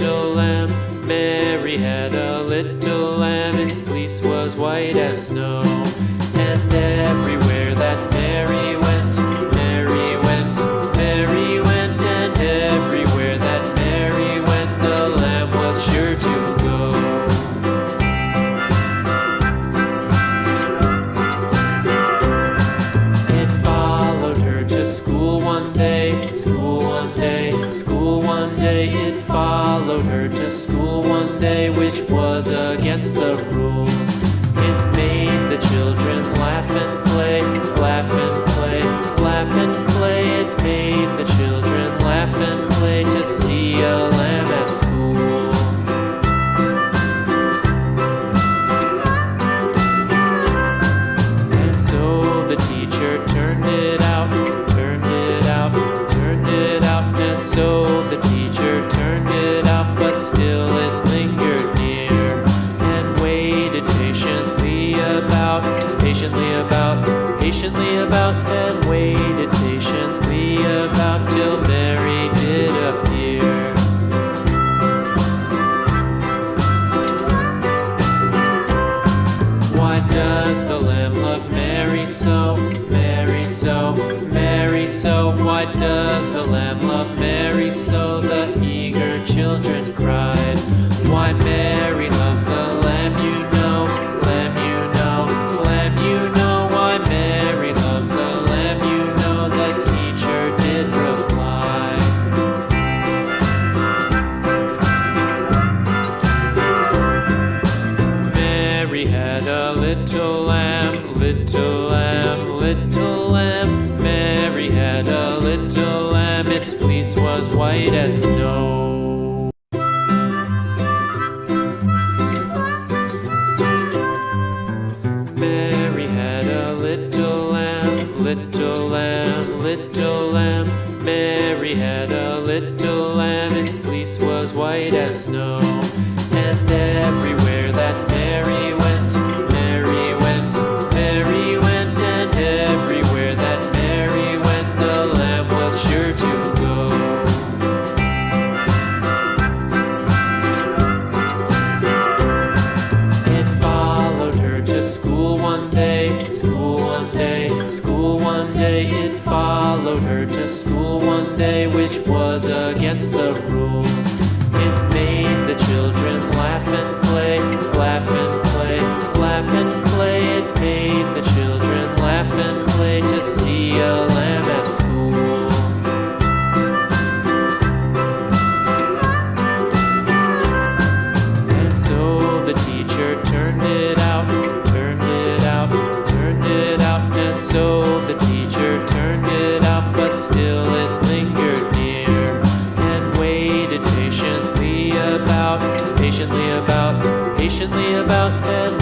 little lamb. Mary had a little lamb. Its fleece was white as snow. And everywhere that Mary went, Mary went, Mary went. And everywhere that Mary went, the lamb was sure to go. It followed her to school one day, school one day, school one day. It followed her to school one day, which was against the rules. It made the children laugh and play, laugh and play, laugh and play. It made the children laugh and play to see a lamb at school. And so the teacher turned it out, turned it out, turned it out. And so the teacher turned it out, but still it lingered near and waited patiently about, and waited patiently about till Mary did appear. Why does the lamb love Mary so, Mary so, Mary so? Why does the lamb love Mary so? The eager children cried. Why Mary loves the lamb, you know, lamb, you know, lamb, you know. Why Mary loves the lamb, you know, the teacher did reply. Mary had a little lamb, little lamb, little lamb. Mary had a little lamb. Its fleece was white as snow. Mary had a little lamb, little lamb, little lamb. Mary had a little lamb. Its fleece was white as snow. And everywhere that Mary went, Mary went, Mary went. And everywhere that Mary went, the lamb was sure to go. It followed her to school one day, school one day, school one day. It followed her to school one day, which was against the rules. It made the children laugh and play, laugh and play, laugh and play. It made the children laugh and play to see a lamb at school. And so the teacher turned it out, turned it out, turned it out. And so the teacher turned it out, but still it lingered near and waited patiently about, patiently about, patiently about. And